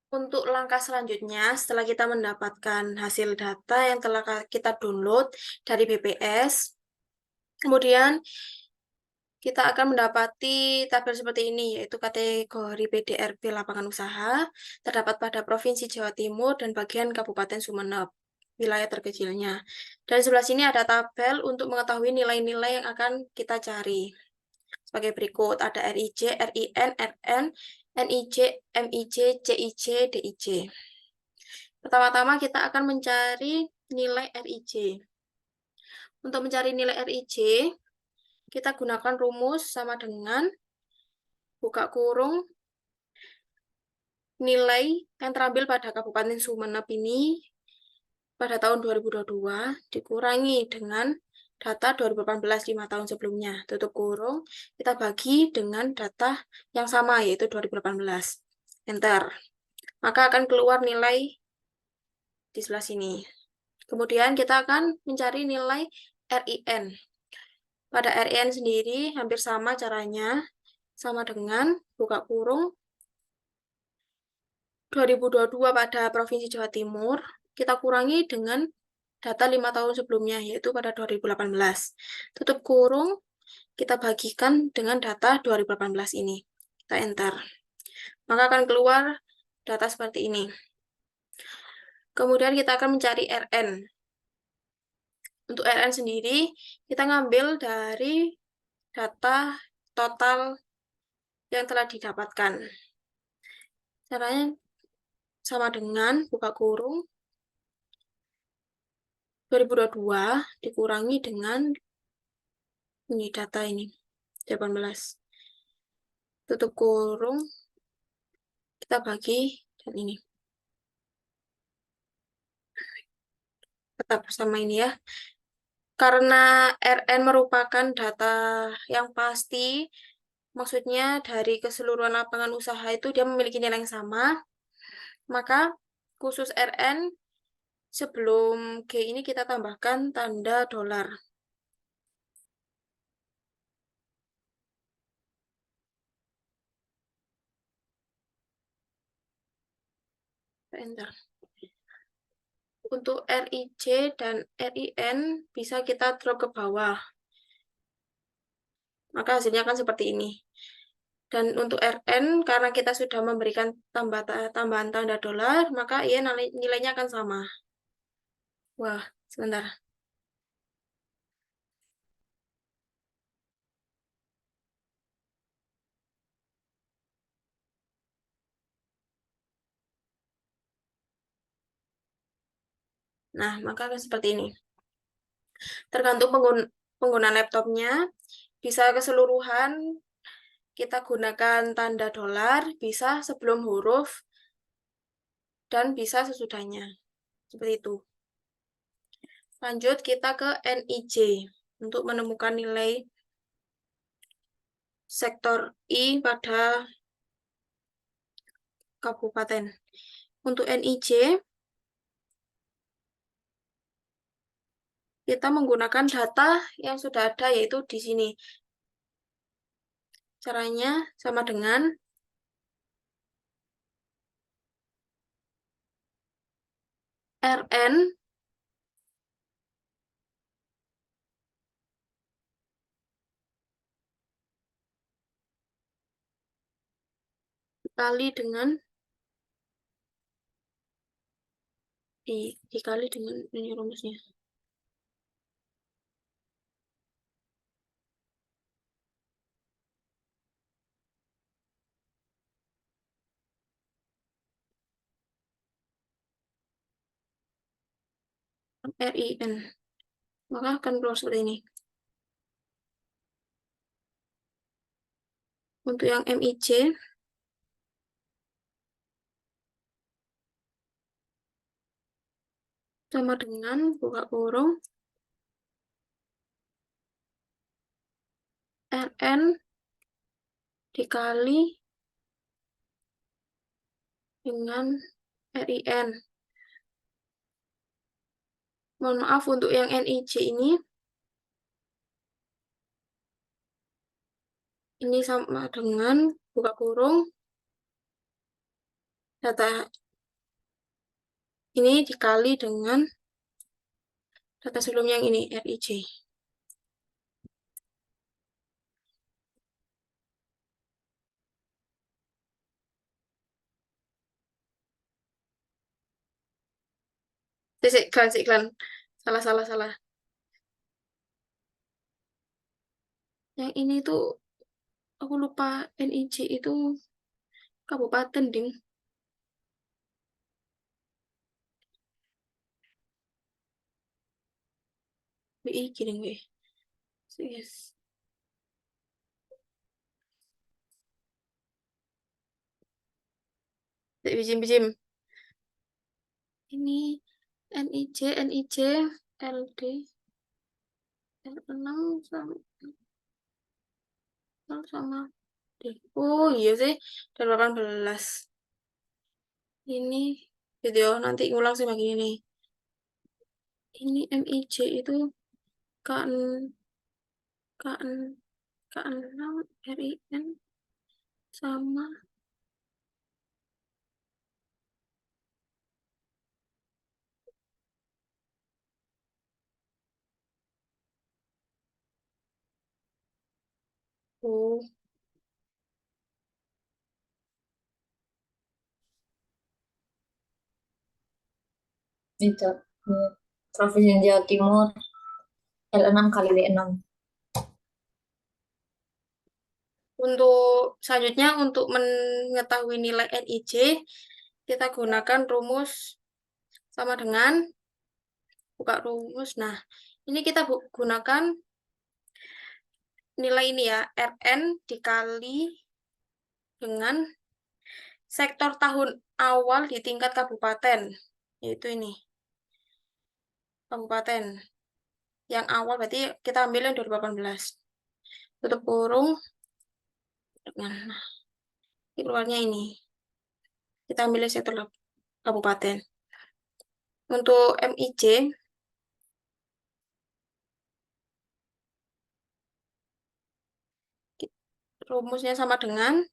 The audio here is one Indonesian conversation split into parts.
Untuk langkah selanjutnya, setelah kita mendapatkan hasil data yang telah kita download dari BPS, kemudian kita akan mendapati tabel seperti ini, yaitu kategori PDRB lapangan usaha, terdapat pada Provinsi Jawa Timur dan bagian Kabupaten Sumeneb, wilayah terkecilnya. Dan sebelah sini ada tabel untuk mengetahui nilai-nilai yang akan kita cari. Sebagai berikut, ada RIJ, RIN, RN, NIJ, MIJ, CIJ, DIJ. Pertama-tama kita akan mencari nilai RIJ. Untuk mencari nilai RIJ, kita gunakan rumus sama dengan buka kurung nilai yang terambil pada Kabupaten Sumeneb ini pada tahun 2022 dikurangi dengan data 2018 5 tahun sebelumnya. Tutup kurung, kita bagi dengan data yang sama yaitu 2018. Enter. Maka akan keluar nilai di sebelah sini. Kemudian kita akan mencari nilai RIN. Pada RIN sendiri hampir sama caranya, sama dengan buka kurung 2022 pada Provinsi Jawa Timur, kita kurangi dengan data 5 tahun sebelumnya, yaitu pada 2018. Tutup kurung, kita bagikan dengan data 2018 ini. Kita enter. Maka akan keluar data seperti ini. Kemudian kita akan mencari RN. Untuk RN sendiri, kita ngambil dari data total yang telah didapatkan. Caranya sama dengan buka kurung 2022 dikurangi dengan ini data ini 18. Tutup kurung, kita bagi dan ini. Tetap sama ini ya. Karena RN merupakan data yang pasti, maksudnya dari keseluruhan lapangan usaha itu dia memiliki nilai yang sama, maka khusus RN sebelum G ini kita tambahkan tanda dolar. Enter. Untuk RIJ dan RIN bisa kita drop ke bawah. Maka hasilnya akan seperti ini. Dan untuk RN, karena kita sudah memberikan tambahan tanda dolar, maka ia nilainya akan sama. Wah, sebentar. Nah, maka akan seperti ini. Tergantung pengguna laptopnya, bisa keseluruhan kita gunakan tanda dolar, bisa sebelum huruf, dan bisa sesudahnya. Seperti itu. Lanjut kita ke NIJ untuk menemukan nilai sektor I pada kabupaten. Untuk NIJ, kita menggunakan data yang sudah ada, yaitu di sini. Caranya sama dengan RN dikali dengan dikali dengan ini rumusnya. RIN. Maka akan keluar seperti ini. Untuk yang MIJ, sama dengan buka kurung RN dikali dengan RIN. Mohon maaf untuk yang NIJ ini sama dengan buka kurung Data ini dikali dengan data sebelumnya yang ini, RIJ. Iklan, iklan. Salah, salah, salah. Yang ini tuh, aku lupa NIJ itu kabupaten, ding. BI, ding, weh. Yes. Bijim-bijim. Ini NIJ, LD, L6 sama D. Oh iya sih, dan 18. Ini video nanti ngulang sih begini nih. Ini MIJ itu K6, K6, K6, RIN sama. Oh, Itu Provinsi Jawa Timur L6 kali D6. untuk selanjutnya untuk mengetahui nilai NIJ, kita gunakan rumus sama dengan buka rumus. Nah, ini kita gunakan nilai ini ya, RN dikali dengan sektor tahun awal di tingkat kabupaten, yaitu ini, kabupaten. Yang awal berarti kita ambil yang 2018. Tutup kurung dengan, nah, keluarnya ini. Kita ambil yang sektor kabupaten. Untuk MIJ, rumusnya sama dengan,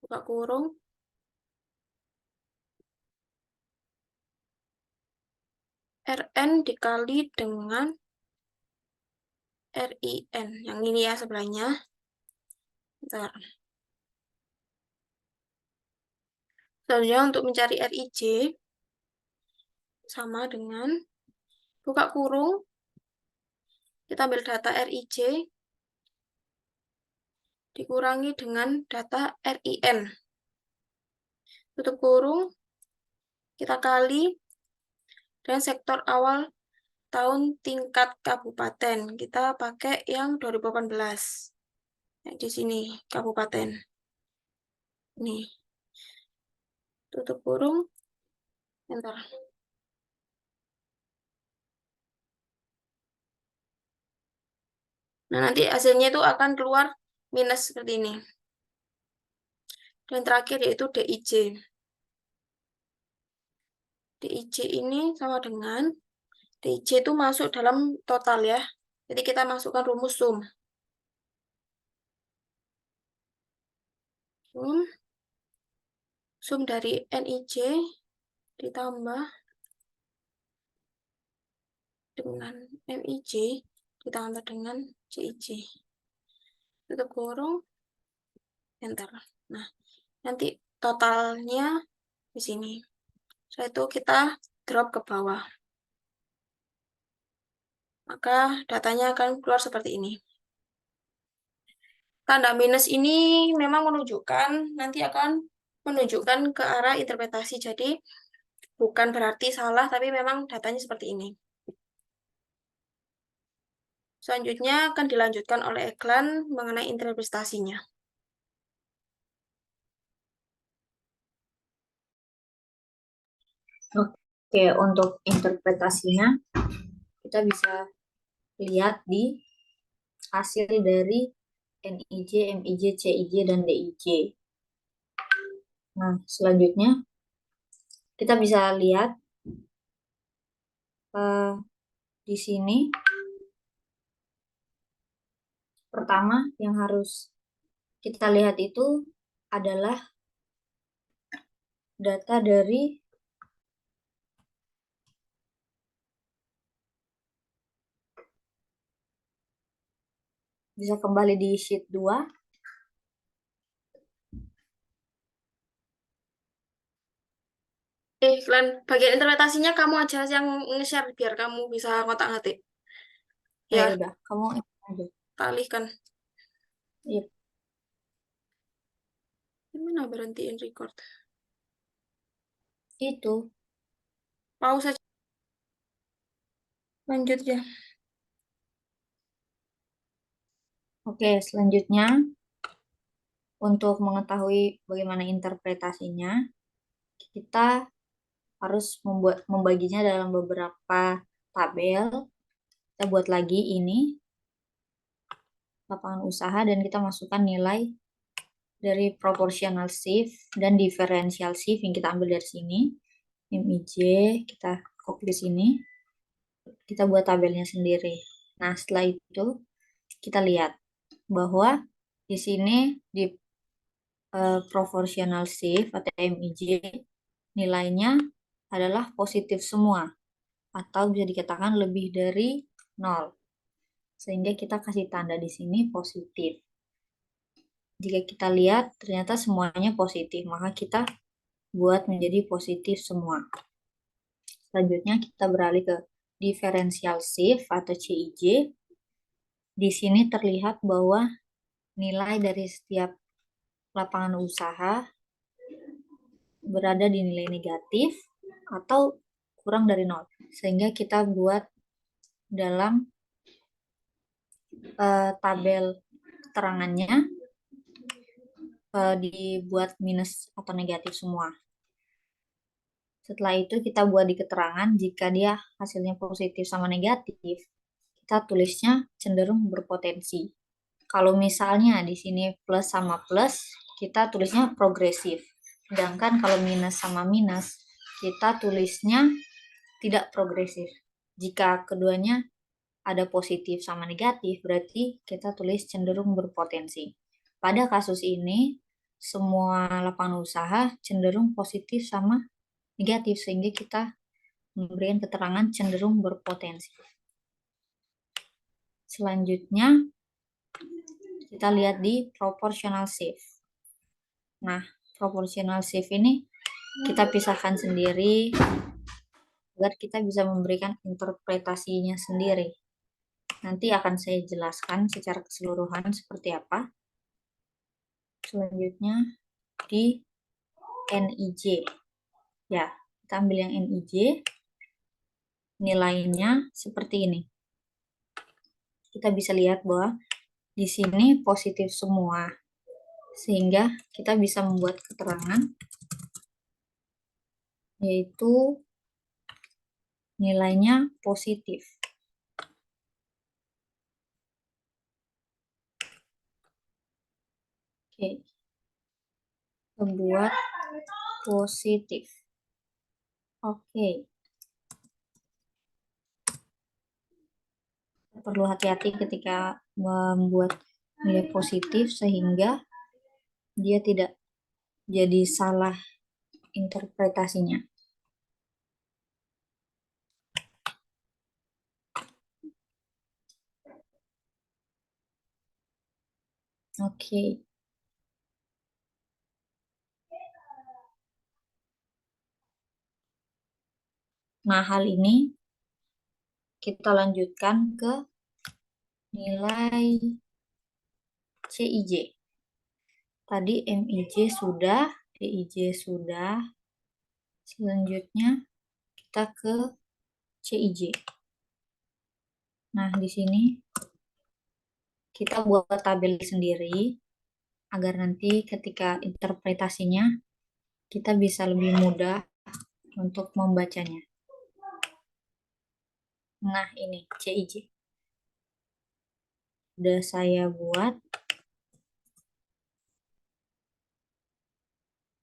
buka kurung, RN dikali dengan RIN. Yang ini ya sebelahnya. Bentar. Selanjutnya untuk mencari RIJ, sama dengan, buka kurung, kita ambil data RIJ, dikurangi dengan data RIN. Tutup kurung, kita kali dan sektor awal tahun tingkat kabupaten. Kita pakai yang 2018. Nah, di sini, kabupaten. Nih, tutup kurung. Bentar. Nah, nanti hasilnya itu akan keluar minus seperti ini. Dan terakhir yaitu DIJ. DIJ ini sama dengan, DIJ itu masuk dalam total ya. Jadi kita masukkan rumus sum. Sum dari NIJ ditambah dengan MIJ ditambah dengan CIJ. Tutup kurung, enter. Nah, nanti totalnya di sini. Setelah itu kita drop ke bawah. Maka datanya akan keluar seperti ini. Tanda minus ini memang menunjukkan, nanti akan menunjukkan ke arah interpretasi. Jadi bukan berarti salah, tapi memang datanya seperti ini. Selanjutnya akan dilanjutkan oleh Eklan mengenai interpretasinya. Oke, untuk interpretasinya kita bisa lihat di hasil dari NIJ, MIJ, CIJ, dan DIJ. Nah, selanjutnya kita bisa lihat di sini pertama yang harus kita lihat itu adalah data dari bisa kembali di sheet 2. Kalian bagian interpretasinya kamu aja yang nge-share biar kamu bisa ngotak-ngatik. Ya Ya, udah, kamu aja. tak alihkan. Iya, Gimana berhentiin record? itu. Pause aja. Lanjut ya. Oke, selanjutnya untuk mengetahui bagaimana interpretasinya, kita harus membaginya dalam beberapa tabel. Kita buat lagi ini lapangan usaha dan kita masukkan nilai dari proportional shift dan differential shift yang kita ambil dari sini. MIJ kita copy ke sini. Kita buat tabelnya sendiri. Nah, setelah itu kita lihat bahwa di sini di proportional shift atau MIJ nilainya adalah positif semua atau bisa dikatakan lebih dari 0. Sehingga kita kasih tanda di sini positif. Jika kita lihat ternyata semuanya positif, maka kita buat menjadi positif semua. Selanjutnya kita beralih ke differential shift atau CIJ. Di sini terlihat bahwa nilai dari setiap lapangan usaha berada di nilai negatif atau kurang dari 0. Sehingga kita buat dalam tabel keterangannya dibuat minus atau negatif semua. Setelah itu kita buat di keterangan jika dia hasilnya positif sama negatif, kita tulisnya cenderung berpotensi. Kalau misalnya di sini plus sama plus, kita tulisnya progresif. Sedangkan kalau minus sama minus, kita tulisnya tidak progresif. Jika keduanya ada positif sama negatif, berarti kita tulis cenderung berpotensi. Pada kasus ini, semua lapangan usaha cenderung positif sama negatif, sehingga kita memberikan keterangan cenderung berpotensi. Selanjutnya, kita lihat di proportional shift. Nah, proportional shift ini kita pisahkan sendiri agar kita bisa memberikan interpretasinya sendiri. Nanti akan saya jelaskan secara keseluruhan seperti apa. Selanjutnya di NIJ. Ya, kita ambil yang NIJ. Nilainya seperti ini. Kita bisa lihat bahwa di sini positif semua. Sehingga kita bisa membuat keterangan yaitu nilainya positif. Oke. Kita buat positif. Oke. Perlu hati-hati ketika membuat nilai positif sehingga dia tidak jadi salah interpretasinya. Oke. Nah, hal ini kita lanjutkan ke nilai CIJ. Tadi MIJ sudah, DIJ sudah. Selanjutnya kita ke CIJ. Nah, di sini kita buat tabel sendiri agar nanti ketika interpretasinya kita bisa lebih mudah untuk membacanya. Nah, ini CIJ. Sudah saya buat.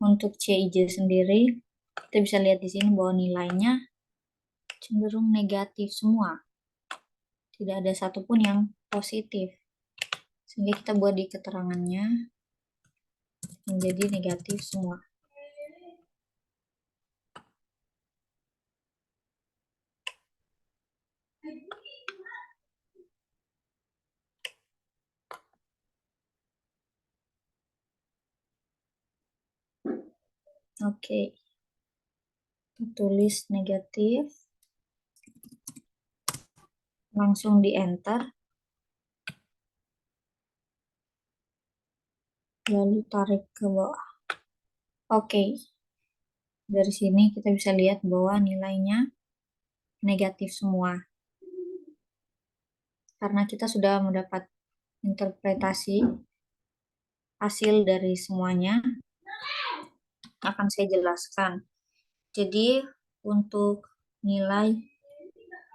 Untuk CIJ sendiri, kita bisa lihat di sini bahwa nilainya cenderung negatif semua. Tidak ada satupun yang positif. Sehingga kita buat di keterangannya menjadi negatif semua. Oke, tulis negatif, langsung di enter, lalu tarik ke bawah. Oke, dari sini kita bisa lihat bahwa nilainya negatif semua. Karena kita sudah mendapat interpretasi hasil dari semuanya, akan saya jelaskan. Jadi, untuk nilai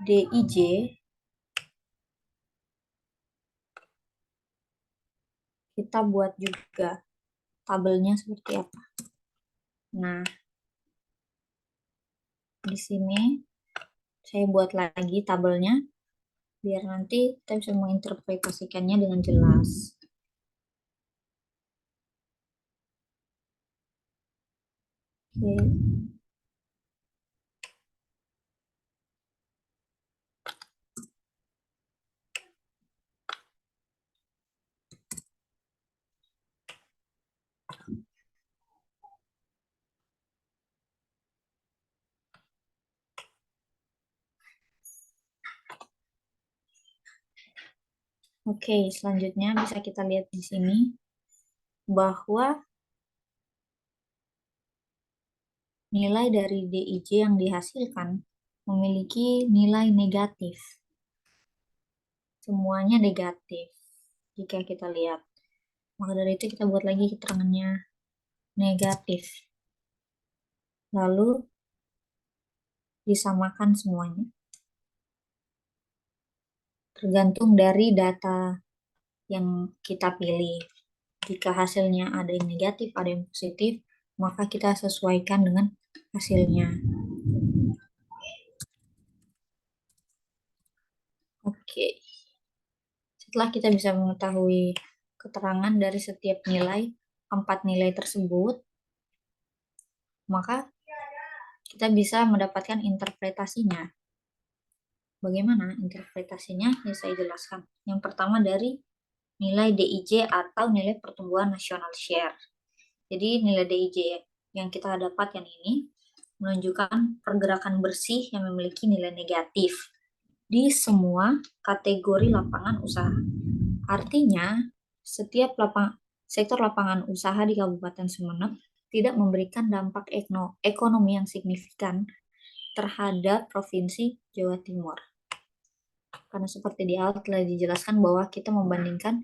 DIJ, kita buat juga tabelnya seperti apa. Nah, di sini saya buat lagi tabelnya, biar nanti kita bisa menginterpretasikannya dengan jelas. Oke. Oke, selanjutnya bisa kita lihat di sini bahwa nilai dari DIJ yang dihasilkan memiliki nilai negatif. Semuanya negatif jika kita lihat. Maka dari itu kita buat lagi keterangannya negatif. Lalu disamakan semuanya. Tergantung dari data yang kita pilih. Jika hasilnya ada yang negatif, ada yang positif, maka kita sesuaikan dengan hasilnya. Oke. Setelah kita bisa mengetahui keterangan dari setiap nilai, 4 nilai tersebut, maka kita bisa mendapatkan interpretasinya. Bagaimana interpretasinya? Ya, saya jelaskan. Yang pertama dari nilai DIJ atau nilai pertumbuhan nasional share. Jadi nilai DIJ yang kita dapatkan ini menunjukkan pergerakan bersih yang memiliki nilai negatif di semua kategori lapangan usaha. Artinya, setiap sektor lapangan usaha di Kabupaten Sumeneb tidak memberikan dampak ekonomi yang signifikan terhadap Provinsi Jawa Timur. Karena seperti di awal telah dijelaskan bahwa kita membandingkan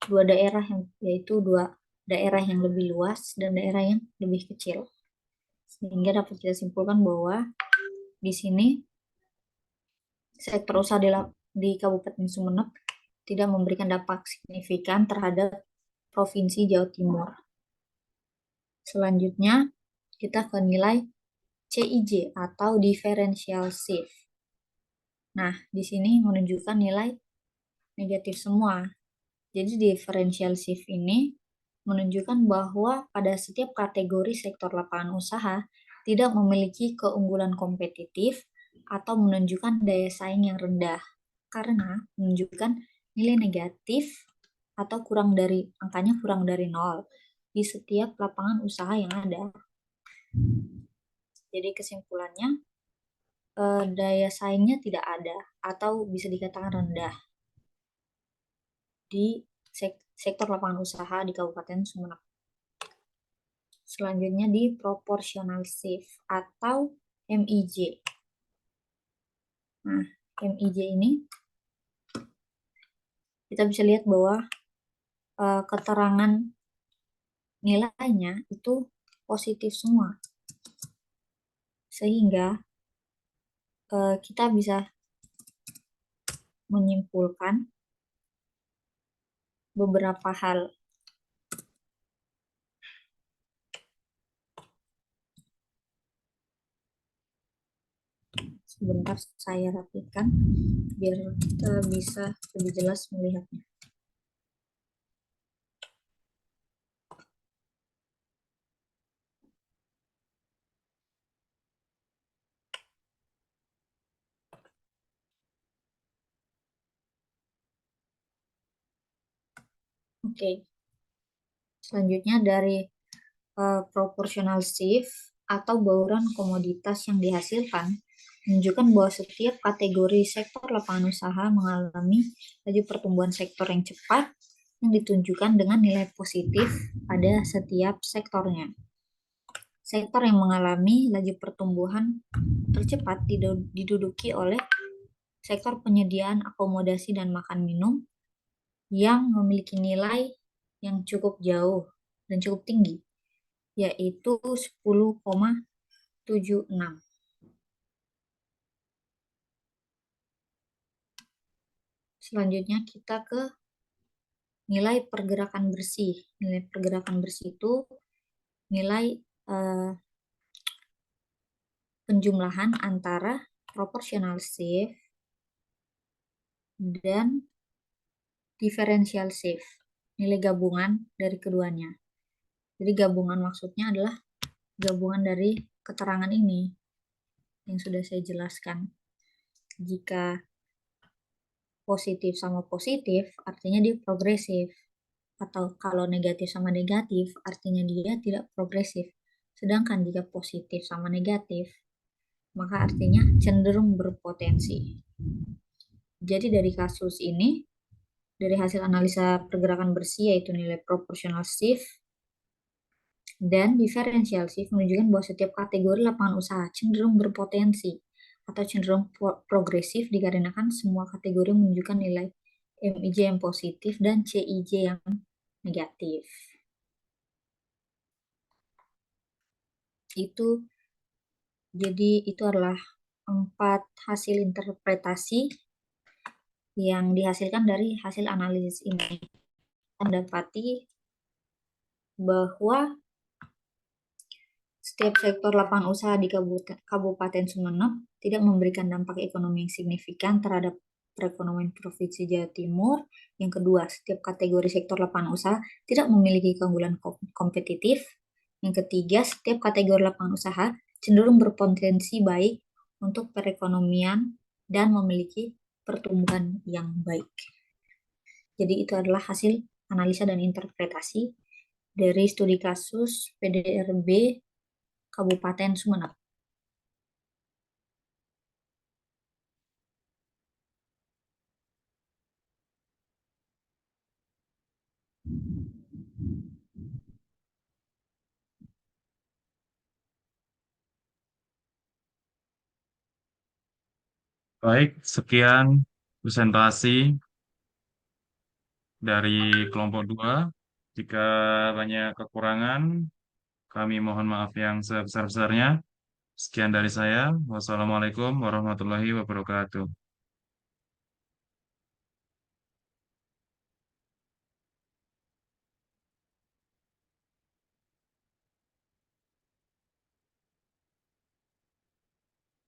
dua daerah, yaitu dua daerah yang lebih luas dan daerah yang lebih kecil. Sehingga dapat kita simpulkan bahwa di sini sektor usaha di Kabupaten Sumeneb tidak memberikan dampak signifikan terhadap Provinsi Jawa Timur. Selanjutnya, kita ke nilai CIJ atau differential shift. Nah, di sini menunjukkan nilai negatif semua. Jadi differential shift ini menunjukkan bahwa pada setiap kategori sektor lapangan usaha tidak memiliki keunggulan kompetitif atau menunjukkan daya saing yang rendah karena menunjukkan nilai negatif atau angkanya kurang dari 0 di setiap lapangan usaha yang ada. Jadi kesimpulannya daya saingnya tidak ada atau bisa dikatakan rendah di sektor lapangan usaha di Kabupaten Sumeneb. Selanjutnya di proportional shift atau MIJ. Nah, MIJ ini kita bisa lihat bahwa keterangan nilainya itu positif semua. Sehingga kita bisa menyimpulkan beberapa hal. Sebentar saya rapikan biar kita bisa lebih jelas melihatnya. Oke. Selanjutnya dari proportional shift atau bauran komoditas yang dihasilkan menunjukkan bahwa setiap kategori sektor lapangan usaha mengalami laju pertumbuhan sektor yang cepat yang ditunjukkan dengan nilai positif pada setiap sektornya. Sektor yang mengalami laju pertumbuhan tercepat diduduki oleh sektor penyediaan akomodasi dan makan minum yang memiliki nilai yang cukup jauh dan cukup tinggi, yaitu 10,76. Selanjutnya kita ke nilai pergerakan bersih. Nilai pergerakan bersih itu nilai penjumlahan antara proportional shift dan differential shift. Nilai gabungan dari keduanya. Jadi gabungan maksudnya adalah gabungan dari keterangan ini yang sudah saya jelaskan. Jika positif sama positif, artinya dia progresif. Atau kalau negatif sama negatif, artinya dia tidak progresif. Sedangkan jika positif sama negatif, maka artinya cenderung berpotensi. Jadi dari kasus ini, dari hasil analisa pergerakan bersih yaitu nilai proportional shift dan differential shift menunjukkan bahwa setiap kategori lapangan usaha cenderung berpotensi atau cenderung progresif dikarenakan semua kategori menunjukkan nilai MIJ yang positif dan CIJ yang negatif. Itu adalah 4 hasil interpretasi yang dihasilkan dari hasil analisis ini. Mendapati bahwa setiap sektor lapangan usaha di Kabupaten Sumeneb tidak memberikan dampak ekonomi yang signifikan terhadap perekonomian Provinsi Jawa Timur. Yang kedua, setiap kategori sektor lapangan usaha tidak memiliki keunggulan kompetitif. Yang ketiga, setiap kategori lapangan usaha cenderung berpotensi baik untuk perekonomian dan memiliki pertumbuhan yang baik. Jadi itu adalah hasil analisa dan interpretasi dari studi kasus PDRB Kabupaten Sumeneb. Baik, sekian presentasi dari kelompok 2. Jika banyak kekurangan, kami mohon maaf yang sebesar-besarnya. Sekian dari saya. Wassalamualaikum warahmatullahi wabarakatuh.